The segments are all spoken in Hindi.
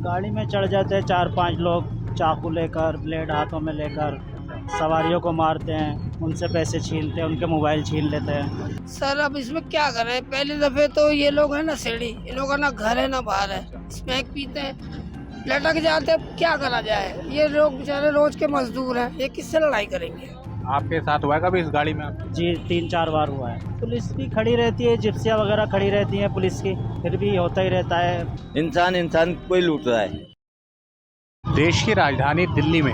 गाड़ी में चढ़ जाते हैं 4-5 लोग, चाकू लेकर, ब्लेड हाथों में लेकर सवारियों को मारते हैं, उनसे पैसे छीनते हैं, उनके मोबाइल छीन लेते हैं। सर अब इसमें क्या करें, पहले दफे तो ये लोग है ना सेड़ी, इन लोगों का ना घर है ना बाहर है, स्मैक पीते हैं, लटक जाते हैं, क्या करा जाए। ये लोग बेचारे रोज के मजदूर हैं, ये किससे लड़ाई करेंगे। आपके साथ हुआ है कभी इस गाड़ी में जी 3-4 बार हुआ है। पुलिस भी खड़ी रहती है, जिप्सियाँ वगैरह खड़ी रहती हैं पुलिस की, फिर भी होता ही रहता है। इंसान कोई लूट रहा है। देश की राजधानी दिल्ली में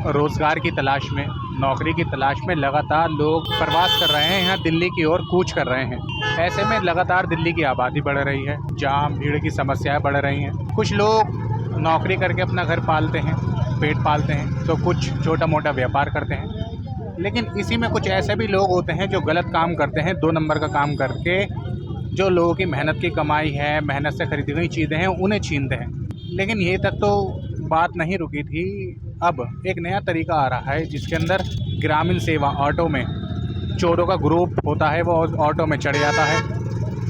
रोजगार की तलाश में, नौकरी की तलाश में लगातार लोग प्रवास कर रहे हैं, यहाँ दिल्ली की ओर कूच कर रहे हैं। ऐसे में लगातार दिल्ली की आबादी बढ़ रही है, जाम भीड़ की समस्याएं बढ़ रही हैं। कुछ लोग नौकरी करके अपना घर पालते हैं, पेट पालते हैं, तो कुछ छोटा मोटा व्यापार करते हैं। लेकिन इसी में कुछ ऐसे भी लोग होते हैं जो गलत काम करते हैं, 2 नंबर का काम करके जो लोगों की मेहनत की कमाई है, मेहनत से खरीदी गई चीज़ें हैं, उन्हें छीनते हैं। लेकिन ये तक तो बात नहीं रुकी थी। अब एक नया तरीका आ रहा है जिसके अंदर ग्रामीण सेवा ऑटो में चोरों का ग्रुप होता है, वो ऑटो में चढ़ जाता है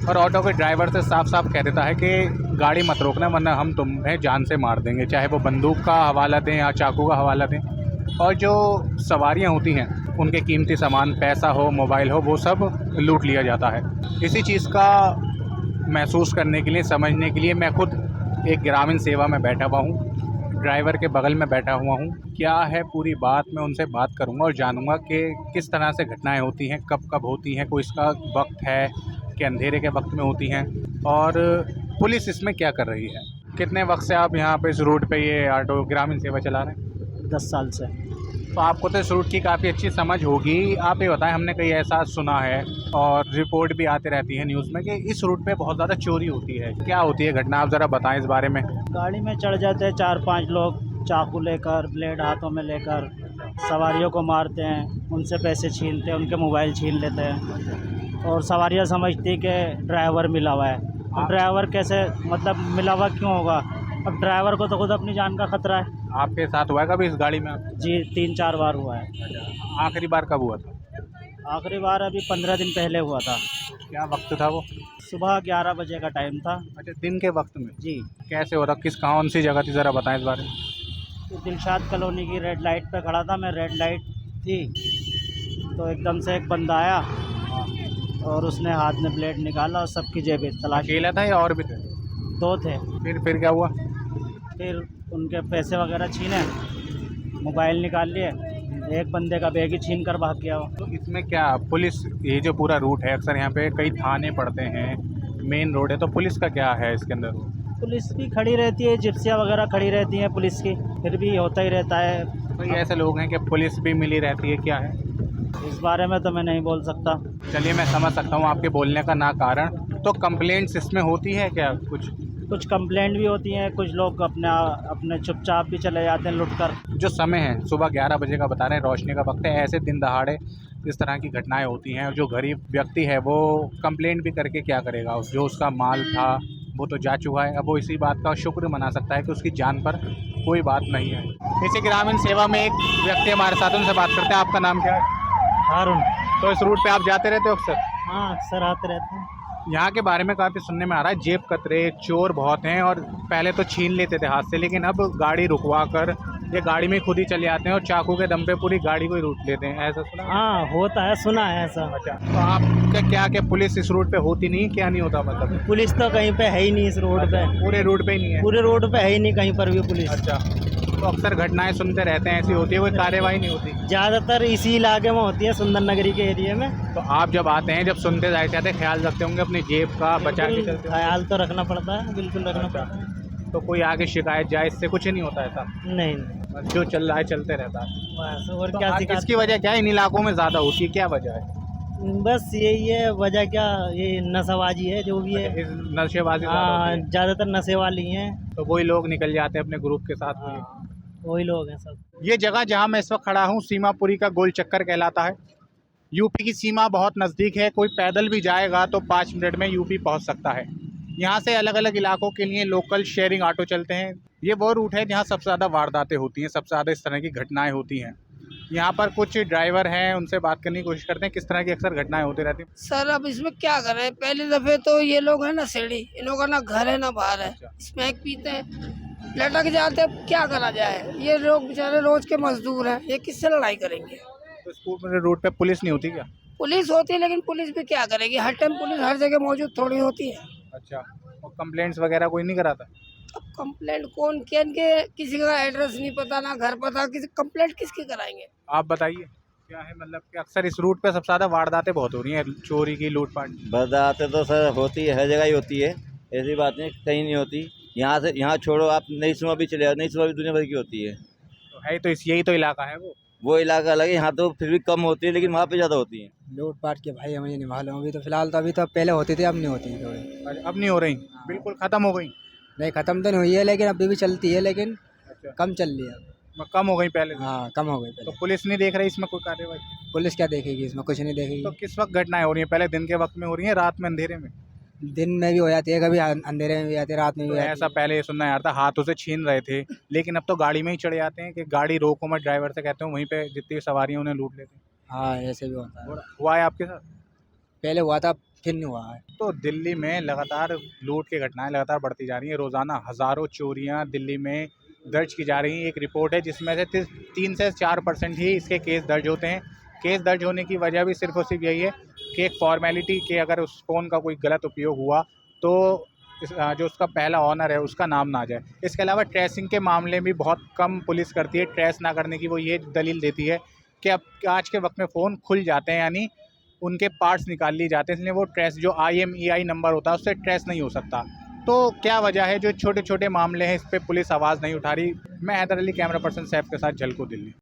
और ऑटो के ड्राइवर से साफ साफ कह देता है कि गाड़ी मत रोकना वरना हम तुम्हें जान से मार देंगे, चाहे वो बंदूक का हवाला दें या चाकू का हवाला दें। और जो सवारियां होती हैं उनके कीमती सामान, पैसा हो, मोबाइल हो, वो सब लूट लिया जाता है। इसी चीज़ का महसूस करने के लिए, समझने के लिए मैं खुद एक ग्रामीण सेवा में बैठा हुआ हूँ, ड्राइवर के बगल में बैठा हुआ हूँ। क्या है पूरी बात, मैं उनसे बात करूँगा और जानूँगा कि किस तरह से घटनाएं होती हैं, कब कब होती हैं, कोई इसका वक्त है कि अंधेरे के वक्त में होती हैं, और पुलिस इसमें क्या कर रही है। कितने वक्त से आप यहाँ पे इस रूट पे ये ऑटो ग्रामीण सेवा चला रहे हैं? 10 साल से। तो आपको तो इस रूट की काफ़ी अच्छी समझ होगी। आप ये बताएं, हमने कई ऐसा सुना है और रिपोर्ट भी आती रहती है न्यूज़ में कि इस रूट पे बहुत ज़्यादा चोरी होती है। क्या होती है घटना, आप ज़रा बताएं इस बारे में। गाड़ी में चढ़ जाते हैं 4-5 लोग, चाकू लेकर, ब्लेड हाथों में लेकर सवारियों को मारते हैं, उनसे पैसे छीनते हैं, उनके मोबाइल छीन लेते हैं। और सवारियाँ समझती हैं कि ड्राइवर मिला हुआ है। अब ड्राइवर कैसे, मतलब मिला हुआ क्यों होगा? अब ड्राइवर को तो खुद अपनी जान का खतरा है। आपके साथ हुआ है कभी इस गाड़ी में? जी 3-4 बार हुआ है। आखिरी बार कब हुआ था? आखिरी बार अभी 15 दिन पहले हुआ था। क्या वक्त था वो? सुबह 11 बजे का टाइम था। अच्छा, दिन के वक्त में? जी। कैसे हो रहा, किस कौन सी जगह थी, ज़रा बताएं इस बारे में। तो दिलशाद कॉलोनी की रेड लाइट पे खड़ा था मैं, रेड लाइट थी तो एकदम से एक बंदा आया और उसने हाथ में ब्लेड निकाला और सबकी जेबें तलाश। अकेला था या और भी थे? 2 थे। फिर क्या हुआ? फिर उनके पैसे वगैरह छीने, मोबाइल निकाल लिए, एक बंदे का बैग ही छीन कर भाग गया वो। तो इसमें क्या पुलिस, ये जो पूरा रूट है अक्सर यहाँ पे कई थाने पड़ते हैं, मेन रोड है, तो पुलिस का क्या है इसके अंदर? पुलिस भी खड़ी रहती है, जिप्सियाँ वगैरह खड़ी रहती हैं पुलिस की, फिर भी होता ही रहता है। कोई ऐसे लोग हैं कि पुलिस भी मिली रहती है, क्या है इस बारे में तो मैं नहीं बोल सकता। चलिए, मैं समझ सकता हूँ आपके बोलने का ना कारण। तो कंप्लेंट्स इसमें होती है क्या? कुछ कंप्लेंट भी होती हैं, कुछ लोग अपने चुपचाप भी चले जाते हैं लुट कर। जो समय है सुबह 11 बजे का बता रहे हैं, रोशनी का वक्त है, ऐसे दिन दहाड़े इस तरह की घटनाएं होती हैं। और जो गरीब व्यक्ति है वो कंप्लेंट भी करके क्या करेगा, जो उसका माल था वो तो जा चुका है। अब वो इसी बात का शुक्र मना सकता है कि उसकी जान पर कोई बात नहीं है। इसी ग्रामीण सेवा में एक व्यक्ति हमारे साथ, उनसे बात करते हैं। आपका नाम क्या है? हारून। तो इस रूट पे आप जाते रहते हो अक्सर? हाँ, अक्सर आते रहते हैं। यहाँ के बारे में काफ़ी सुनने में आ रहा है, जेब कतरे, चोर बहुत हैं, और पहले तो छीन लेते थे हाथ से, लेकिन अब गाड़ी रुकवा कर ये गाड़ी में खुद ही चले आते हैं और चाकू के दम पे पूरी गाड़ी को ही लूट लेते हैं। ऐसा सुना? हाँ, होता है, सुना है ऐसा। अच्छा, तो आपका क्या कि पुलिस इस रूट पे होती नहीं, क्या नहीं होता मतलब? पुलिस तो कहीं पे है ही नहीं इस रोड पे। पूरे रूट पे ही नहीं है? पूरे रोड पे है ही नहीं कहीं पर भी पुलिस। अच्छा, तो अक्सर घटनाएं सुनते रहते हैं, ऐसी होती है, कोई कार्यवाही नहीं होती? ज़्यादातर इसी इलाके में होती है, सुंदर नगरी के एरिया में। तो आप जब आते हैं, जब सुनते जाते ख्याल रखते होंगे अपनी जेब का, बचा के चलते होंगे? ख्याल तो रखना पड़ता है, बिल्कुल रखना पड़ता है। तो कोई आगे शिकायत जाए, इससे कुछ नहीं होता ऐसा? नहीं, जो चल रहा है चलते रहता है। बस और तो क्या इसकी वजह क्या है, इन इलाकों में ज़्यादा होती है, क्या वजह है? बस यही है वजह, क्या ये नशेबाजी है जो भी है। इस नशेबाजी ज़्यादा हाँ, होती है। ज़्यादातर नशे वाली हैं। तो वही लोग निकल जाते हैं अपने ग्रुप के साथ में। हाँ, वही लोग हैं सब। ये जगह जहाँ मैं इस वक्त खड़ा हूँ सीमापुरी का गोल चक्कर कहलाता है। यूपी की सीमा बहुत नज़दीक है, कोई पैदल भी जाएगा तो 5 मिनट में यूपी पहुँच सकता है। यहाँ से अलग अलग इलाकों के लिए लोकल शेयरिंग ऑटो चलते हैं। ये वो रूट है जहाँ सबसे ज़्यादा वारदातें होती हैं, सबसे ज़्यादा इस तरह की घटनाएं होती हैं। यहाँ पर कुछ ड्राइवर हैं, उनसे बात करने की कोशिश करते हैं, किस तरह की अक्सर घटनाएं होती रहती हैं। सर अब इसमें क्या करें, पहले दफे तो ये लोग है ना सेड़ी, इन लोगों का ना घर है ना बाहर है, स्मैक पीते हैं, लटक जाते, अब क्या करा जाए। ये लोग बेचारे रोज के मजदूर हैं, ये किससे लड़ाई करेंगे। तो स्कूल रोड पे पुलिस नहीं होती क्या? पुलिस होती है, लेकिन पुलिस भी क्या करेगी, हर टाइम पुलिस हर जगह मौजूद थोड़ी होती है। अच्छा, और कंप्लेंट्स वगैरह कोई नहीं कराता? अब कंप्लेंट कौन के, किसी का एड्रेस नहीं पता, ना घर पता, किसी कंप्लेंट किसकी कराएंगे। आप बताइए क्या है, मतलब कि अक्सर इस रूट पे सबसे ज़्यादा वारदातें बहुत हो रही हैं, चोरी की, लूटपाट। बरसातें तो सर होती है, हर जगह ही होती है, ऐसी बात नहीं कहीं नहीं होती। यहाँ से यहाँ छोड़ो, आप नई सुबह भी चले जाओ, नई सुबह भी दुनिया भर की होती है। तो है तो यही तो इलाका है वो इलाका अलग है, यहाँ तो फिर भी कम होती है, लेकिन वहाँ पे ज़्यादा होती है। लूटपाट के भाई हमें नहीं मालूम, अभी तो फिलहाल तो पहले होती थी, अब नहीं होती थोड़ी। अब नहीं हो रही, बिल्कुल ख़त्म हो गई। नहीं ख़त्म तो नहीं हुई है, लेकिन अभी भी चलती है, लेकिन अच्छा, कम चल रही है। कम हो गई पहले से। हाँ, कम हो गई तो पहले। पुलिस नहीं देख रही इसमें कोई कार्रवाई? पुलिस क्या देखेगी इसमें, कुछ नहीं तो देखेगी। किस वक्त घटनाएं हो रही हैं? पहले दिन के वक्त में हो रही हैं, रात में अंधेरे में? दिन में भी हो जाती है, कभी अंधेरे में भी आती है, रात में भी तो हो जाती ऐसा पहले सुनना यार था, हाथों से छीन रहे थे, लेकिन अब तो गाड़ी में ही चढ़े जाते हैं कि गाड़ी रोको मत, ड्राइवर से कहते हैं, वहीं पे जितनी सवारी उन्हें लूट लेते हैं। है। हाँ, ऐसे भी होता है। हुआ है आपके साथ? पहले हुआ था, फिर नहीं हुआ है। तो दिल्ली में लगातार लूट की घटनाएं लगातार बढ़ती जा रही हैं। रोज़ाना हज़ारों चोरियां दिल्ली में दर्ज की जा रही हैं। एक रिपोर्ट है जिसमें से 3 से 4% ही इसके केस दर्ज होते हैं। केस दर्ज होने की वजह भी सिर्फ और सिर्फ यही है कि एक फॉर्मेलिटी कि अगर उस फ़ोन का कोई गलत उपयोग हुआ तो जो उसका पहला ऑनर है उसका नाम ना जाए। इसके अलावा ट्रेसिंग के मामले भी बहुत कम पुलिस करती है। ट्रेस ना करने की वो ये दलील देती है कि अब आज के वक्त में फ़ोन खुल जाते हैं, यानी उनके पार्ट्स निकाल लिए जाते हैं, इसलिए वो ट्रेस जो IMEI नंबर होता है उससे ट्रेस नहीं हो सकता। तो क्या वजह है जो छोटे छोटे मामले हैं इस पर पुलिस आवाज़ नहीं उठा रही? मैं हैदर अली, कैमरा पर्सन सैफ के साथ, झलको दिल्ली।